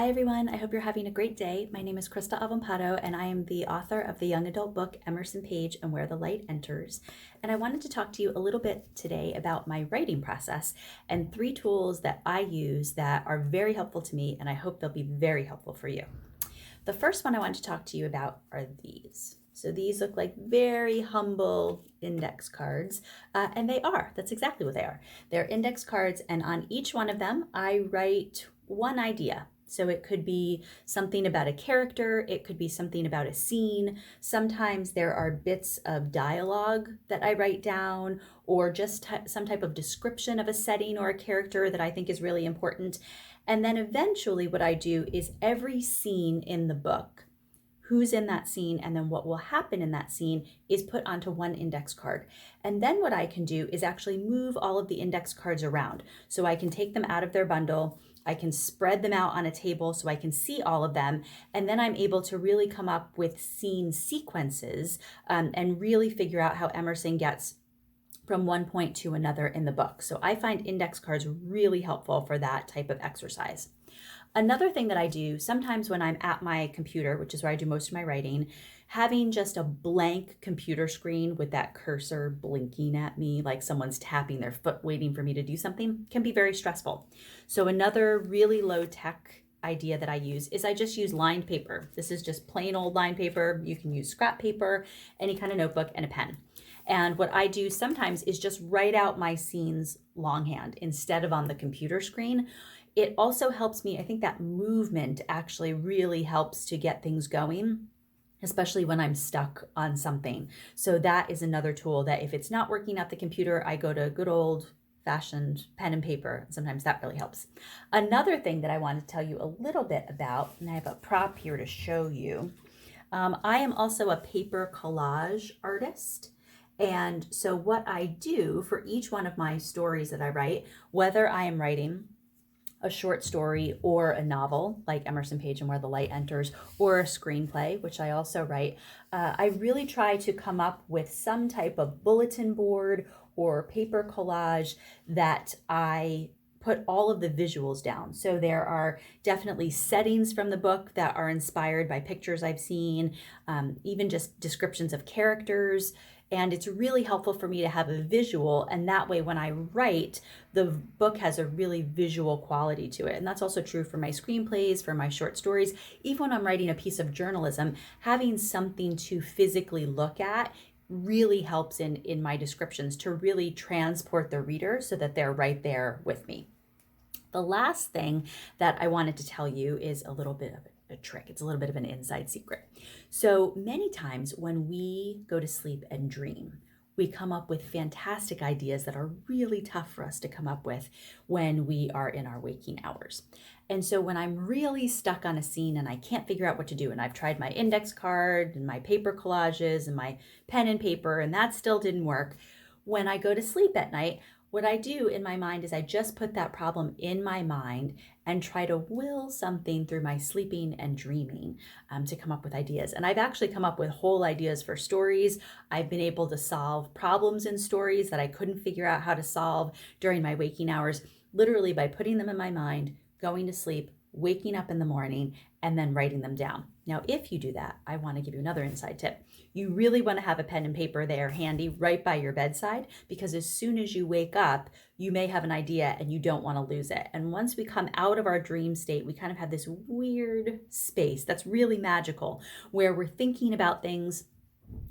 Hi everyone, I hope you're having a great day. My name is Christa Avampato and I am the author of the young adult book Emerson Page and Where the Light Enters. And I wanted to talk to you a little bit today about my writing process and 3 tools that I use that are very helpful to me, and I hope they'll be very helpful for you. The first one I want to talk to you about are these. So these look like very humble index cards, and they are. That's exactly what they are. They're index cards, and on each one of them, I write one idea. So it could be something about a character, it could be something about a scene. Sometimes there are bits of dialogue that I write down, or just some type of description of a setting or a character that I think is really important. And then eventually what I do is every scene in the book, who's in that scene, and then what will happen in that scene is put onto one index card. And then what I can do is actually move all of the index cards around. So I can take them out of their bundle, I can spread them out on a table so I can see all of them, and then I'm able to really come up with scene sequences and really figure out how Emerson gets from one point to another in the book. So I find index cards really helpful for that type of exercise. Another thing that I do sometimes when I'm at my computer, which is where I do most of my writing, having just a blank computer screen with that cursor blinking at me like someone's tapping their foot waiting for me to do something can be very stressful. So another really low tech idea that I use is I just use lined paper. This is just plain old lined paper. You can use scrap paper, any kind of notebook, and a pen. And what I do sometimes is just write out my scenes longhand instead of on the computer screen. It also helps me, I think that movement actually really helps to get things going, especially when I'm stuck on something. So that is another tool that if it's not working at the computer, I go to good old fashioned pen and paper. Sometimes that really helps. Another thing that I want to tell you a little bit about, and I have a prop here to show you. I am also a paper collage artist. And so what I do for each one of my stories that I write, whether I am writing a short story or a novel like Emerson Page and Where the Light Enters, or a screenplay, which I also write, I really try to come up with some type of bulletin board or paper collage that I put all of the visuals down. So there are definitely settings from the book that are inspired by pictures I've seen, even just descriptions of characters. And it's really helpful for me to have a visual, and that way when I write, the book has a really visual quality to it. And that's also true for my screenplays, for my short stories. Even when I'm writing a piece of journalism, having something to physically look at really helps in my descriptions to really transport the reader so that they're right there with me. The last thing that I wanted to tell you is a little bit of a trick. It's a little bit of an inside secret. So many times when we go to sleep and dream, we come up with fantastic ideas that are really tough for us to come up with when we are in our waking hours. And so when I'm really stuck on a scene and I can't figure out what to do, and I've tried my index card and my paper collages and my pen and paper, and that still didn't work, when I go to sleep at night, what I do in my mind is I just put that problem in my mind and try to will something through my sleeping and dreaming to come up with ideas. And I've actually come up with whole ideas for stories. I've been able to solve problems in stories that I couldn't figure out how to solve during my waking hours, literally by putting them in my mind, going to sleep, waking up in the morning, and then writing them down. Now, if you do that, I want to give you another inside tip. You really want to have a pen and paper there handy right by your bedside, because as soon as you wake up, you may have an idea and you don't want to lose it. And once we come out of our dream state, we kind of have this weird space that's really magical where we're thinking about things.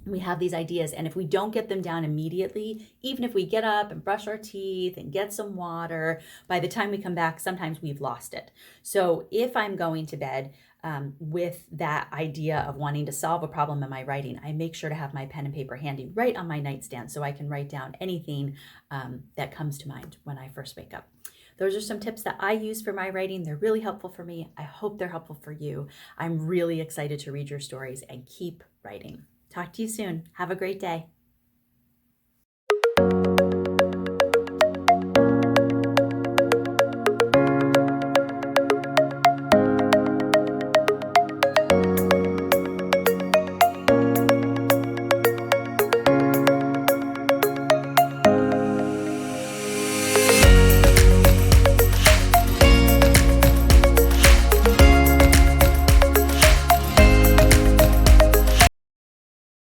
We have these ideas, and if we don't get them down immediately, even if we get up and brush our teeth and get some water, by the time we come back, sometimes we've lost it. So if I'm going to bed with that idea of wanting to solve a problem in my writing, I make sure to have my pen and paper handy right on my nightstand so I can write down anything that comes to mind when I first wake up. Those are some tips that I use for my writing. They're really helpful for me. I hope they're helpful for you. I'm really excited to read your stories and keep writing. Talk to you soon. Have a great day.